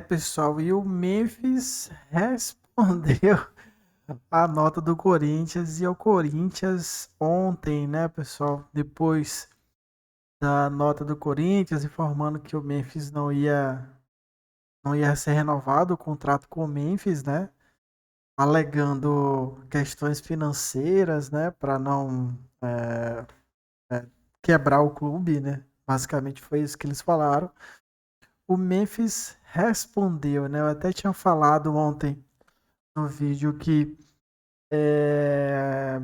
Pessoal, e o Memphis respondeu a nota do Corinthians e o Corinthians ontem, né, pessoal, depois da nota do Corinthians informando que o Memphis não ia ser renovado o contrato com o Memphis, né, alegando questões financeiras, né, para não quebrar o clube, né? Basicamente foi isso que eles falaram. O Memphis respondeu, né? Eu até tinha falado ontem no vídeo que é,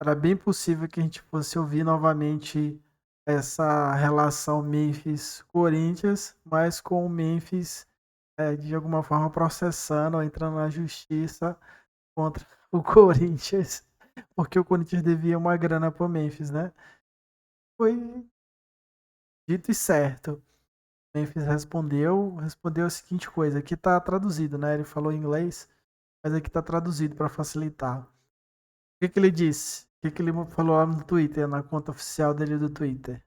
era bem possível que a gente fosse ouvir novamente essa relação Memphis-Corinthians, mas com o Memphis de alguma forma processando ou entrando na justiça contra o Corinthians, porque o Corinthians devia uma grana para o Memphis, né? Foi dito e certo. Memphis respondeu a seguinte coisa, aqui está traduzido, né? Ele falou em inglês, mas aqui está traduzido para facilitar. O que ele disse? O que ele falou lá no Twitter, na conta oficial dele do Twitter?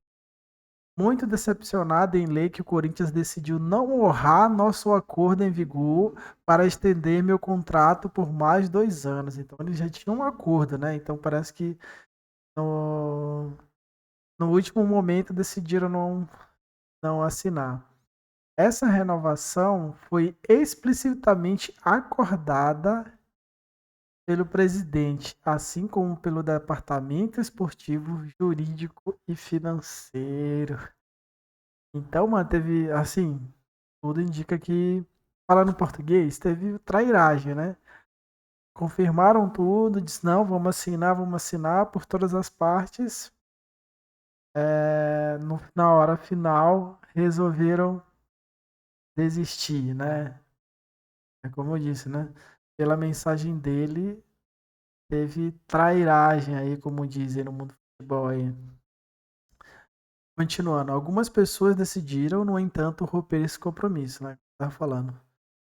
Muito decepcionado em ler que o Corinthians decidiu não honrar nosso acordo em vigor para estender meu contrato por mais 2 anos. Então eles já tinham um acordo, né? Então parece que no, no último momento decidiram não assinar. Essa renovação foi explicitamente acordada pelo presidente, assim como pelo Departamento Esportivo, Jurídico e Financeiro. Então, mano, teve, assim, tudo indica que, falando em português, teve trairagem, né? Confirmaram tudo, disse, não, vamos assinar por todas as partes. Na hora final, resolveram desistir, né? É como eu disse, né? Pela mensagem dele, teve trairagem aí, como dizem no mundo do futebol aí. Continuando, algumas pessoas decidiram, no entanto, romper esse compromisso, né? Tá falando.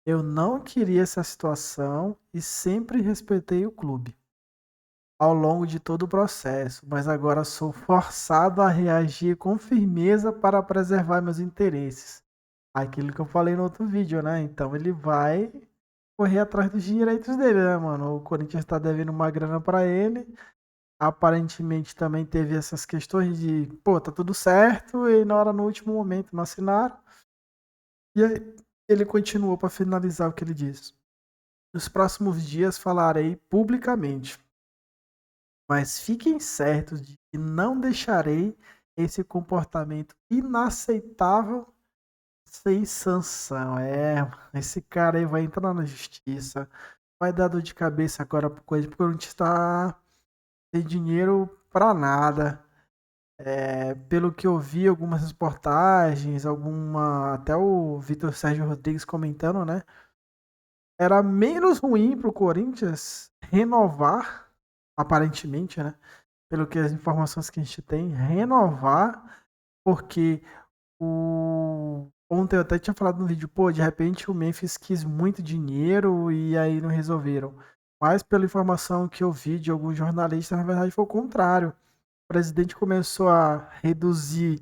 Eu não queria essa situação e sempre respeitei o clube ao longo de todo o processo, mas agora sou forçado a reagir com firmeza para preservar meus interesses. Aquilo que eu falei no outro vídeo, né? Então ele vai correr atrás dos direitos dele, né, mano? O Corinthians tá devendo uma grana para ele. Aparentemente também teve essas questões de, pô, tá tudo certo, e na hora no último momento não assinaram. E aí ele continuou para finalizar o que ele disse. Nos próximos dias falarei publicamente, mas fiquem certos de que não deixarei esse comportamento inaceitável sem sanção. Esse cara aí vai entrar na justiça, vai dar dor de cabeça agora por coisa, porque a gente está sem dinheiro para nada. Pelo que eu vi, algumas reportagens, até o Vitor Sérgio Rodrigues comentando, né? Era menos ruim para o Corinthians renovar, aparentemente, né? Pelo que as informações que a gente tem, renovar, porque ontem eu até tinha falado no vídeo, pô, de repente o Memphis quis muito dinheiro e aí não resolveram. Mas pela informação que eu vi de alguns jornalistas, na verdade foi o contrário. O presidente começou a reduzir,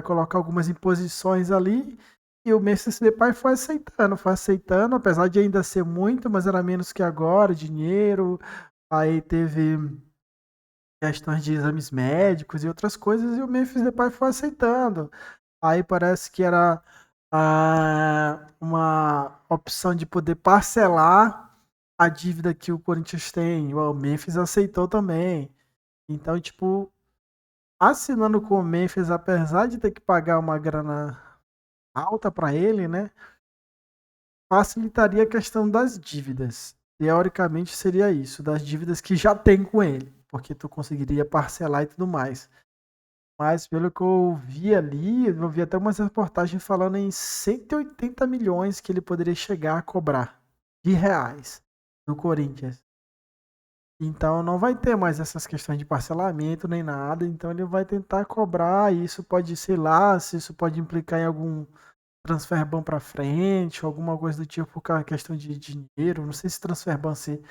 colocar algumas imposições ali e o Memphis Depay foi aceitando, apesar de ainda ser muito, mas era menos que agora, dinheiro. Aí teve questões de exames médicos e outras coisas, e o Memphis Depay foi aceitando. Aí parece que era uma opção de poder parcelar a dívida que o Corinthians tem. O Memphis aceitou também. Então, tipo, assinando com o Memphis, apesar de ter que pagar uma grana alta para ele, né? Facilitaria a questão das dívidas. Teoricamente seria isso, das dívidas que já tem com ele, porque tu conseguiria parcelar e tudo mais. Mas pelo que eu vi ali, eu vi até umas reportagens falando em 180 milhões que ele poderia chegar a cobrar de reais do Corinthians. Então não vai ter mais essas questões de parcelamento nem nada. Então ele vai tentar cobrar. E isso pode, sei lá, se isso pode implicar em algum transfer ban para frente, alguma coisa do tipo, por causa questão de dinheiro. Não sei se transfer ban se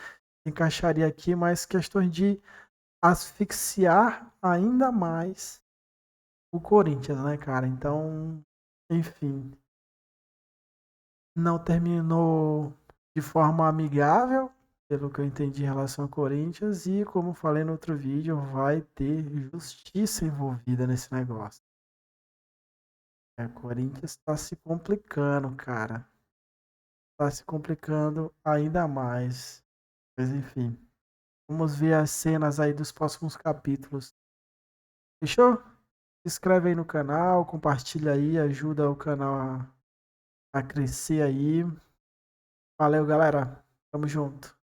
encaixaria aqui, mas questões de asfixiar ainda mais o Corinthians, né, cara? Então enfim, não terminou de forma amigável, pelo que eu entendi em relação ao Corinthians, e como falei no outro vídeo, vai ter justiça envolvida nesse negócio. O Corinthians está se complicando, cara. Está se complicando ainda mais. Mas enfim, vamos ver as cenas aí dos próximos capítulos. Fechou? Se inscreve aí no canal, compartilha aí, ajuda o canal a crescer aí. Valeu, galera. Tamo junto.